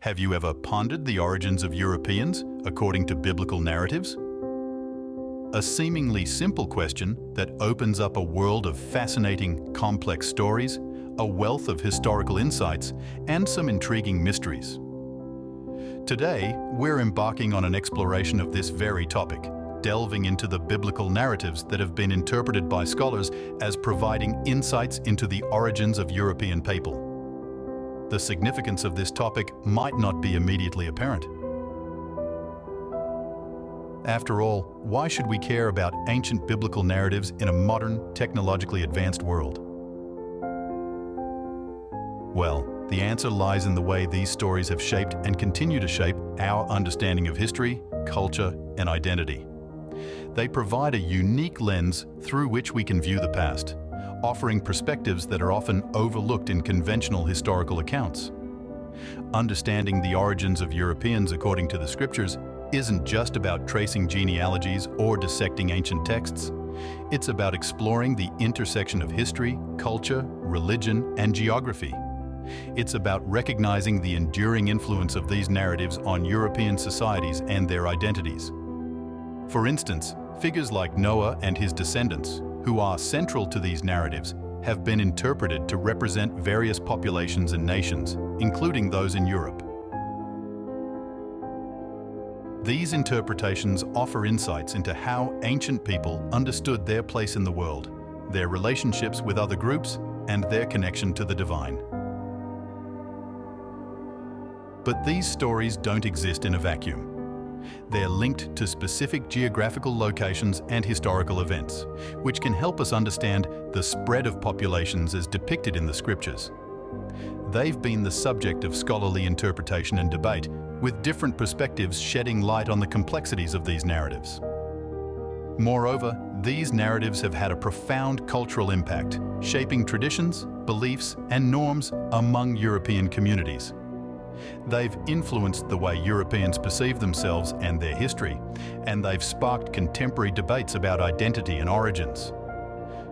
Have you ever pondered the origins of Europeans according to biblical narratives? A seemingly simple question that opens up a world of fascinating, complex stories, a wealth of historical insights, and some intriguing mysteries. Today, we're embarking on an exploration of this very topic, delving into the biblical narratives that have been interpreted by scholars as providing insights into the origins of European people. The significance of this topic might not be immediately apparent. After all, why should we care about ancient biblical narratives in a modern, technologically advanced world? Well, the answer lies in the way these stories have shaped and continue to shape our understanding of history, culture, and identity. They provide a unique lens through which we can view the past, offering perspectives that are often overlooked in conventional historical accounts. Understanding the origins of Europeans according to the scriptures isn't just about tracing genealogies or dissecting ancient texts. It's about exploring the intersection of history, culture, religion, and geography. It's about recognizing the enduring influence of these narratives on European societies and their identities. For instance, figures like Noah and his descendants, who are central to these narratives, have been interpreted to represent various populations and nations, including those in Europe. These interpretations offer insights into how ancient people understood their place in the world, their relationships with other groups, and their connection to the divine. But these stories don't exist in a vacuum. They're linked to specific geographical locations and historical events, which can help us understand the spread of populations as depicted in the scriptures. They've been the subject of scholarly interpretation and debate, with different perspectives shedding light on the complexities of these narratives. Moreover, these narratives have had a profound cultural impact, shaping traditions, beliefs, and norms among European communities. They've influenced the way Europeans perceive themselves and their history, and they've sparked contemporary debates about identity and origins.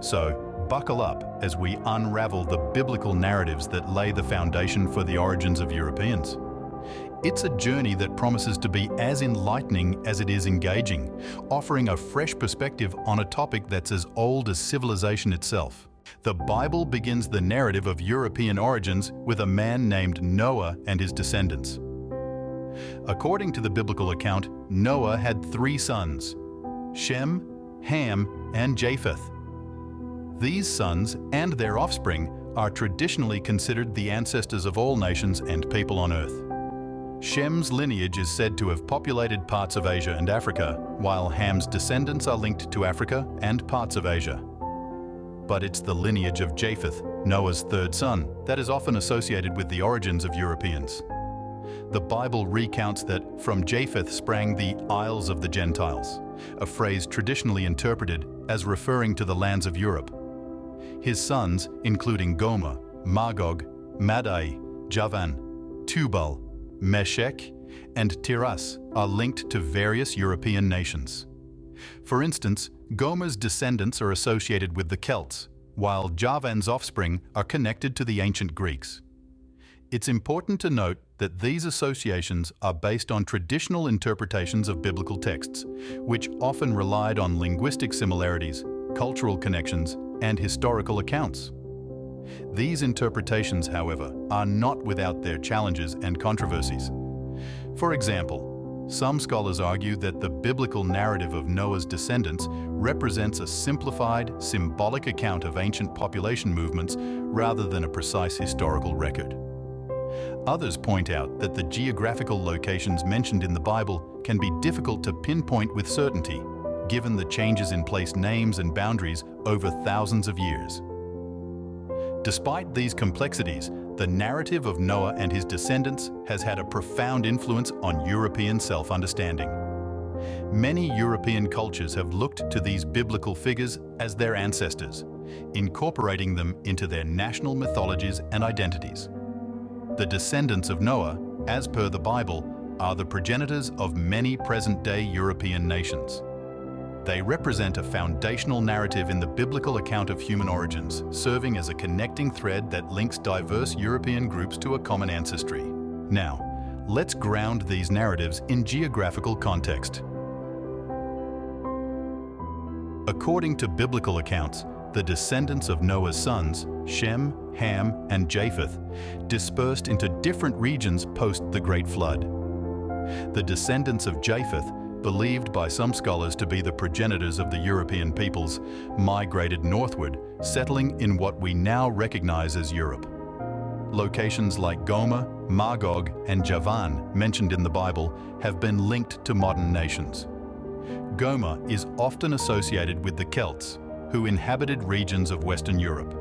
So, buckle up as we unravel the biblical narratives that lay the foundation for the origins of Europeans. It's a journey that promises to be as enlightening as it is engaging, offering a fresh perspective on a topic that's as old as civilization itself. The Bible begins the narrative of European origins with a man named Noah and his descendants. According to the biblical account, Noah had 3 sons: Shem, Ham, and Japheth. These sons and their offspring are traditionally considered the ancestors of all nations and people on earth. Shem's lineage is said to have populated parts of Asia and Africa, while Ham's descendants are linked to Africa and parts of Asia. But it's the lineage of Japheth, Noah's 3rd son, that is often associated with the origins of Europeans. The Bible recounts that from Japheth sprang the Isles of the Gentiles, a phrase traditionally interpreted as referring to the lands of Europe. His sons, including Gomer, Magog, Madai, Javan, Tubal, Meshech, and Tiras, are linked to various European nations. For instance, Gomer's descendants are associated with the Celts, while Javan's offspring are connected to the ancient Greeks. It's important to note that these associations are based on traditional interpretations of biblical texts, which often relied on linguistic similarities, cultural connections, and historical accounts. These interpretations, however, are not without their challenges and controversies. For example, some scholars argue that the biblical narrative of Noah's descendants represents a simplified, symbolic account of ancient population movements rather than a precise historical record. Others point out that the geographical locations mentioned in the Bible can be difficult to pinpoint with certainty, given the changes in place names and boundaries over thousands of years. Despite these complexities, the narrative of Noah and his descendants has had a profound influence on European self-understanding. Many European cultures have looked to these biblical figures as their ancestors, incorporating them into their national mythologies and identities. The descendants of Noah, as per the Bible, are the progenitors of many present-day European nations. They represent a foundational narrative in the biblical account of human origins, serving as a connecting thread that links diverse European groups to a common ancestry. Now, let's ground these narratives in geographical context. According to biblical accounts, the descendants of Noah's sons, Shem, Ham, and Japheth, dispersed into different regions post the Great Flood. The descendants of Japheth, believed by some scholars to be the progenitors of the European peoples, migrated northward, settling in what we now recognize as Europe. Locations like Gomer, Magog, and Javan, mentioned in the Bible, have been linked to modern nations. Gomer is often associated with the Celts, who inhabited regions of Western Europe.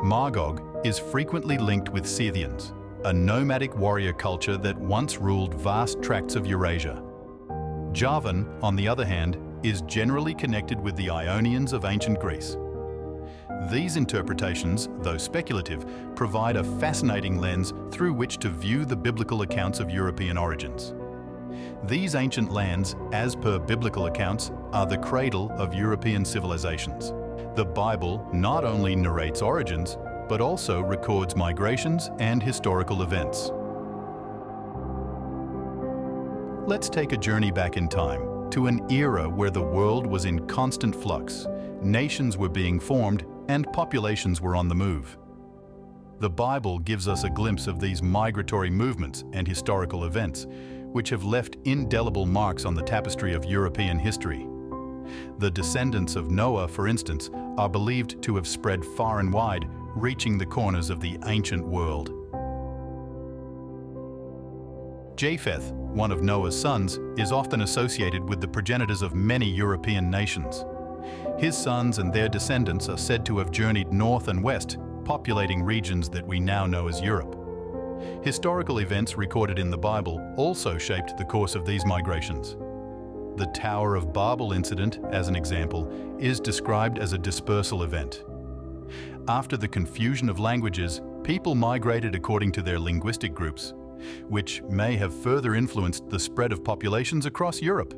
Magog is frequently linked with Scythians, a nomadic warrior culture that once ruled vast tracts of Eurasia. Javan, on the other hand, is generally connected with the Ionians of ancient Greece. These interpretations, though speculative, provide a fascinating lens through which to view the biblical accounts of European origins. These ancient lands, as per biblical accounts, are the cradle of European civilizations. The Bible not only narrates origins, but also records migrations and historical events. Let's take a journey back in time, to an era where the world was in constant flux, nations were being formed, and populations were on the move. The Bible gives us a glimpse of these migratory movements and historical events, which have left indelible marks on the tapestry of European history. The descendants of Noah, for instance, are believed to have spread far and wide, reaching the corners of the ancient world. Japheth, one of Noah's sons, is often associated with the progenitors of many European nations. His sons and their descendants are said to have journeyed north and west, populating regions that we now know as Europe. Historical events recorded in the Bible also shaped the course of these migrations. The Tower of Babel incident, as an example, is described as a dispersal event. After the confusion of languages, people migrated according to their linguistic groups, which may have further influenced the spread of populations across Europe.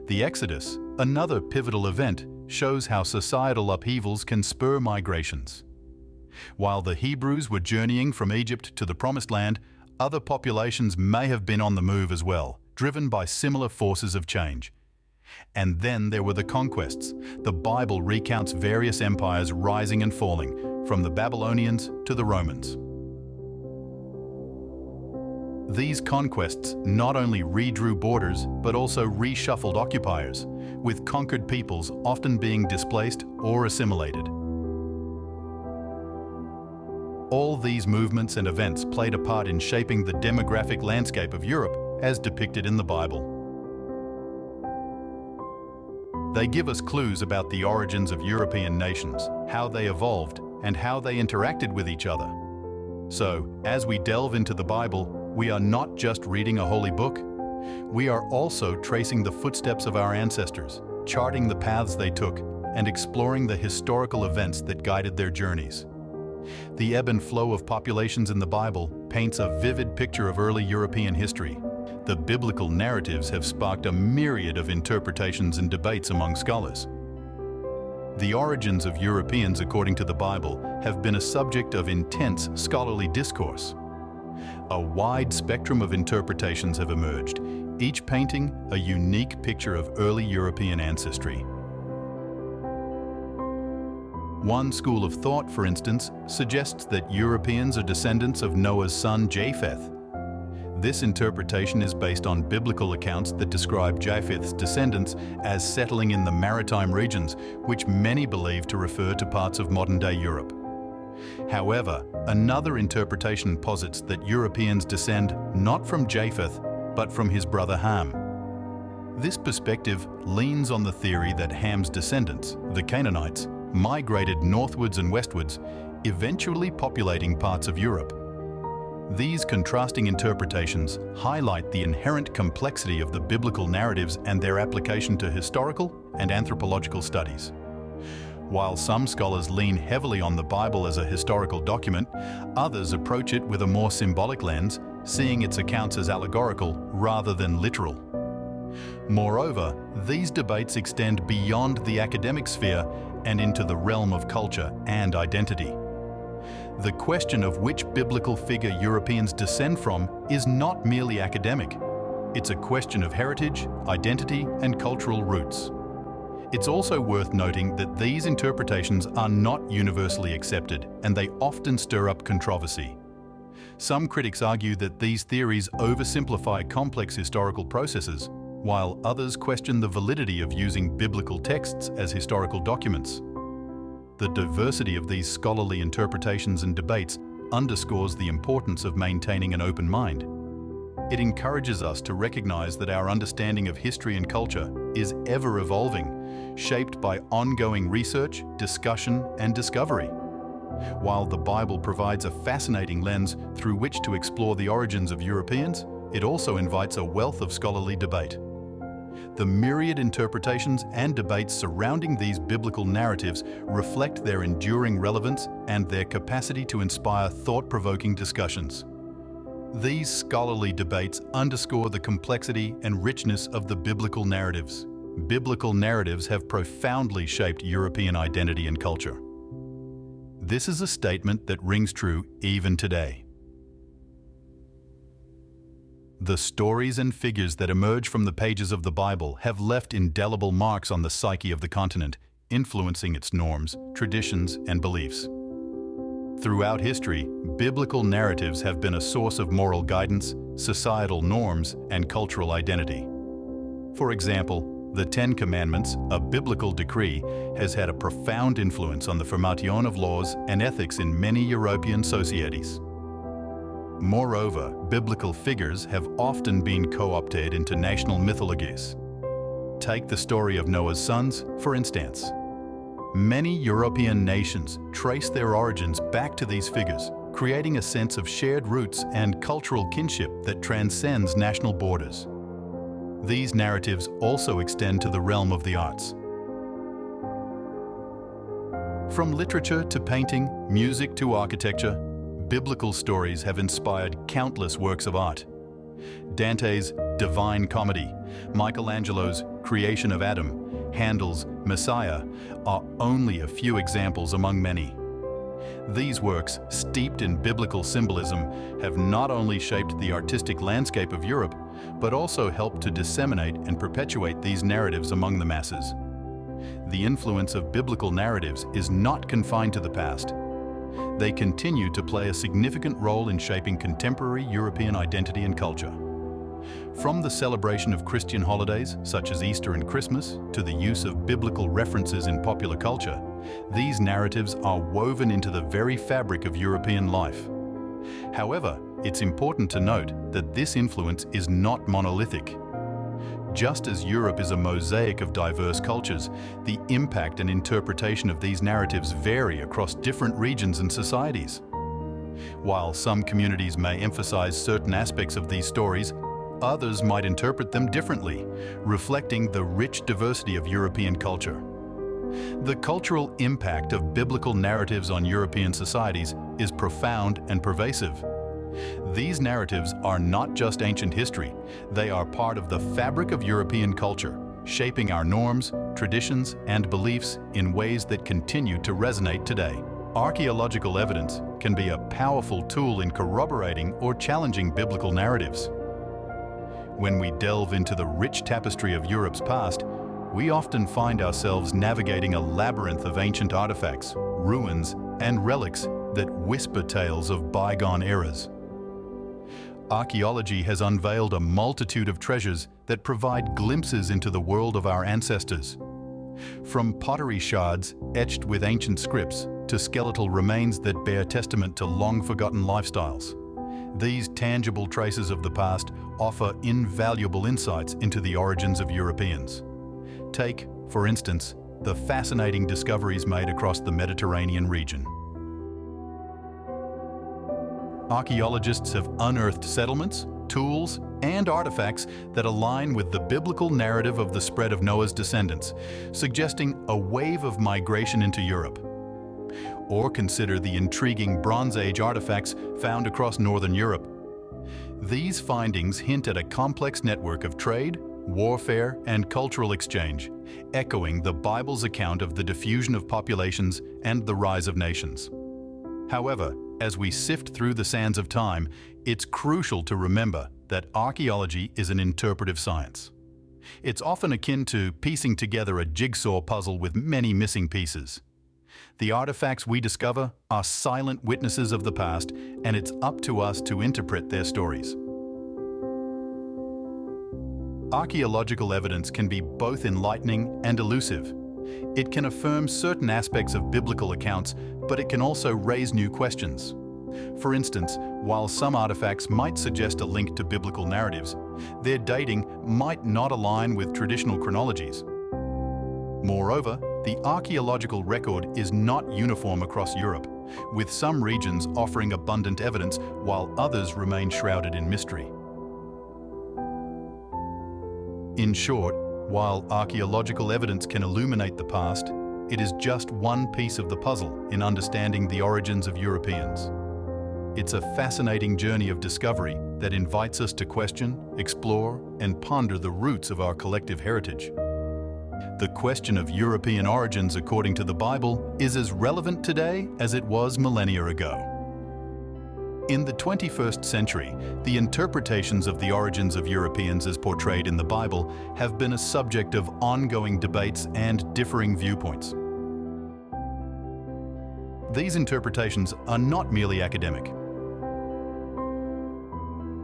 The Exodus, another pivotal event, shows how societal upheavals can spur migrations. While the Hebrews were journeying from Egypt to the Promised Land, other populations may have been on the move as well, driven by similar forces of change. And then there were the conquests. The Bible recounts various empires rising and falling, from the Babylonians to the Romans. These conquests not only redrew borders, but also reshuffled occupiers, with conquered peoples often being displaced or assimilated. All these movements and events played a part in shaping the demographic landscape of Europe as depicted in the Bible. They give us clues about the origins of European nations, how they evolved, and how they interacted with each other. So, as we delve into the Bible, we are not just reading a holy book. We are also tracing the footsteps of our ancestors, charting the paths they took, and exploring the historical events that guided their journeys. The ebb and flow of populations in the Bible paints a vivid picture of early European history. The biblical narratives have sparked a myriad of interpretations and debates among scholars. The origins of Europeans, according to the Bible, have been a subject of intense scholarly discourse. A wide spectrum of interpretations have emerged, each painting a unique picture of early European ancestry. One school of thought, for instance, suggests that Europeans are descendants of Noah's son Japheth. This interpretation is based on biblical accounts that describe Japheth's descendants as settling in the maritime regions, which many believe to refer to parts of modern-day Europe. However, another interpretation posits that Europeans descend not from Japheth, but from his brother Ham. This perspective leans on the theory that Ham's descendants, the Canaanites, migrated northwards and westwards, eventually populating parts of Europe. These contrasting interpretations highlight the inherent complexity of the biblical narratives and their application to historical and anthropological studies. While some scholars lean heavily on the Bible as a historical document, others approach it with a more symbolic lens, seeing its accounts as allegorical rather than literal. Moreover, these debates extend beyond the academic sphere and into the realm of culture and identity. The question of which biblical figure Europeans descend from is not merely academic. It's a question of heritage, identity, and cultural roots. It's also worth noting that these interpretations are not universally accepted, and they often stir up controversy. Some critics argue that these theories oversimplify complex historical processes, while others question the validity of using biblical texts as historical documents. The diversity of these scholarly interpretations and debates underscores the importance of maintaining an open mind. It encourages us to recognize that our understanding of history and culture is ever evolving, shaped by ongoing research, discussion, and discovery. While the Bible provides a fascinating lens through which to explore the origins of Europeans, it also invites a wealth of scholarly debate. The myriad interpretations and debates surrounding these biblical narratives reflect their enduring relevance and their capacity to inspire thought-provoking discussions. These scholarly debates underscore the complexity and richness of the biblical narratives. Biblical narratives have profoundly shaped European identity and culture. This is a statement that rings true even today. The stories and figures that emerge from the pages of the Bible have left indelible marks on the psyche of the continent, influencing its norms, traditions, and beliefs. Throughout history, biblical narratives have been a source of moral guidance, societal norms, and cultural identity. For example, the Ten Commandments, a biblical decree, has had a profound influence on the formation of laws and ethics in many European societies. Moreover, biblical figures have often been co-opted into national mythologies. Take the story of Noah's sons, for instance. Many European nations trace their origins back to these figures, creating a sense of shared roots and cultural kinship that transcends national borders. These narratives also extend to the realm of the arts. From literature to painting, music to architecture, biblical stories have inspired countless works of art. Dante's Divine Comedy, Michelangelo's Creation of Adam, Handel's Messiah are only a few examples among many. These works, steeped in biblical symbolism, have not only shaped the artistic landscape of Europe, but also helped to disseminate and perpetuate these narratives among the masses. The influence of biblical narratives is not confined to the past. They continue to play a significant role in shaping contemporary European identity and culture. From the celebration of Christian holidays, such as Easter and Christmas, to the use of biblical references in popular culture, these narratives are woven into the very fabric of European life. However, it's important to note that this influence is not monolithic. Just as Europe is a mosaic of diverse cultures, the impact and interpretation of these narratives vary across different regions and societies. While some communities may emphasize certain aspects of these stories, others might interpret them differently, reflecting the rich diversity of European culture. The cultural impact of biblical narratives on European societies is profound and pervasive. These narratives are not just ancient history, they are part of the fabric of European culture, shaping our norms, traditions, and beliefs in ways that continue to resonate today. Archaeological evidence can be a powerful tool in corroborating or challenging biblical narratives. When we delve into the rich tapestry of Europe's past, we often find ourselves navigating a labyrinth of ancient artifacts, ruins, and relics that whisper tales of bygone eras. Archaeology has unveiled a multitude of treasures that provide glimpses into the world of our ancestors. From pottery shards etched with ancient scripts to skeletal remains that bear testament to long-forgotten lifestyles, these tangible traces of the past offer invaluable insights into the origins of Europeans. Take, for instance, the fascinating discoveries made across the Mediterranean region. Archaeologists have unearthed settlements, tools, and artifacts that align with the biblical narrative of the spread of Noah's descendants, suggesting a wave of migration into Europe. Or consider the intriguing Bronze Age artifacts found across Northern Europe. These findings hint at a complex network of trade, warfare, and cultural exchange, echoing the Bible's account of the diffusion of populations and the rise of nations. However, As we sift through the sands of time, it's crucial to remember that archaeology is an interpretive science. It's often akin to piecing together a jigsaw puzzle with many missing pieces. The artifacts we discover are silent witnesses of the past, and it's up to us to interpret their stories. Archaeological evidence can be both enlightening and elusive. It can affirm certain aspects of biblical accounts, but it can also raise new questions. For instance, while some artifacts might suggest a link to biblical narratives, their dating might not align with traditional chronologies. Moreover, the archaeological record is not uniform across Europe, with some regions offering abundant evidence while others remain shrouded in mystery. In short, while archaeological evidence can illuminate the past, it is just one piece of the puzzle in understanding the origins of Europeans. It's a fascinating journey of discovery that invites us to question, explore, and ponder the roots of our collective heritage. The question of European origins according to the Bible is as relevant today as it was millennia ago. In the 21st century, the interpretations of the origins of Europeans as portrayed in the Bible have been a subject of ongoing debates and differing viewpoints. These interpretations are not merely academic.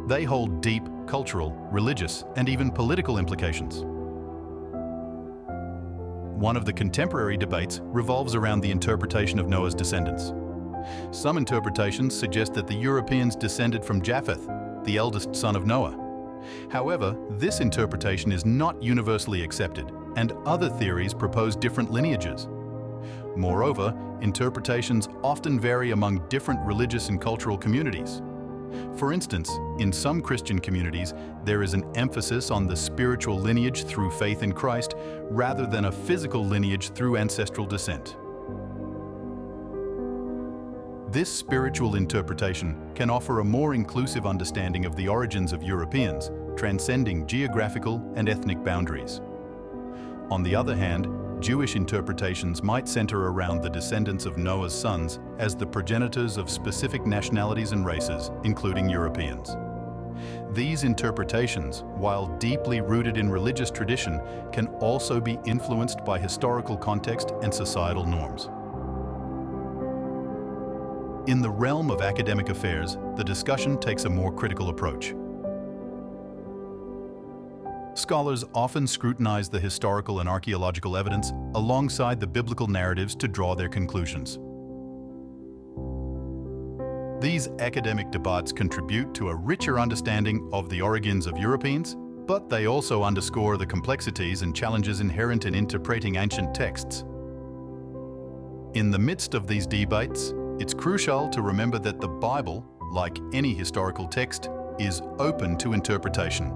They hold deep cultural, religious, and even political implications. One of the contemporary debates revolves around the interpretation of Noah's descendants. Some interpretations suggest that the Europeans descended from Japheth, the eldest son of Noah. However, this interpretation is not universally accepted, and other theories propose different lineages. Moreover, interpretations often vary among different religious and cultural communities. For instance, in some Christian communities, there is an emphasis on the spiritual lineage through faith in Christ rather than a physical lineage through ancestral descent. This spiritual interpretation can offer a more inclusive understanding of the origins of Europeans, transcending geographical and ethnic boundaries. On the other hand, Jewish interpretations might center around the descendants of Noah's sons as the progenitors of specific nationalities and races, including Europeans. These interpretations, while deeply rooted in religious tradition, can also be influenced by historical context and societal norms. In the realm of academic affairs, the discussion takes a more critical approach. Scholars often scrutinize the historical and archaeological evidence alongside the biblical narratives to draw their conclusions. These academic debates contribute to a richer understanding of the origins of Europeans, but they also underscore the complexities and challenges inherent in interpreting ancient texts. In the midst of these debates, it's crucial to remember that the Bible, like any historical text, is open to interpretation.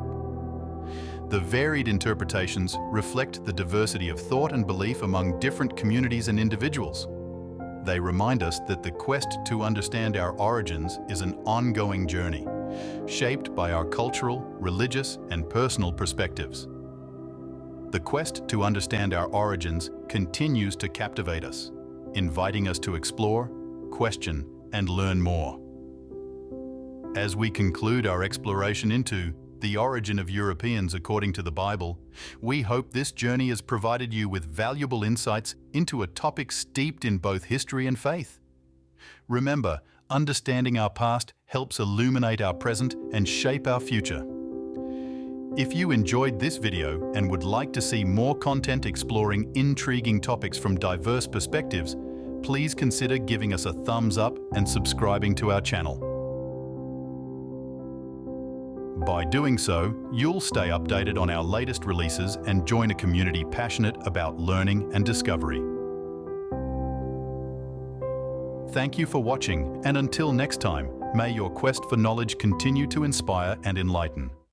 The varied interpretations reflect the diversity of thought and belief among different communities and individuals. They remind us that the quest to understand our origins is an ongoing journey, shaped by our cultural, religious, and personal perspectives. The quest to understand our origins continues to captivate us, inviting us to explore, question, and learn more. As we conclude our exploration into the origin of Europeans according to the Bible, we hope this journey has provided you with valuable insights into a topic steeped in both history and faith. Remember, understanding our past helps illuminate our present and shape our future. If you enjoyed this video and would like to see more content exploring intriguing topics from diverse perspectives, please consider giving us a thumbs up and subscribing to our channel. By doing so, you'll stay updated on our latest releases and join a community passionate about learning and discovery. Thank you for watching, and until next time, may your quest for knowledge continue to inspire and enlighten.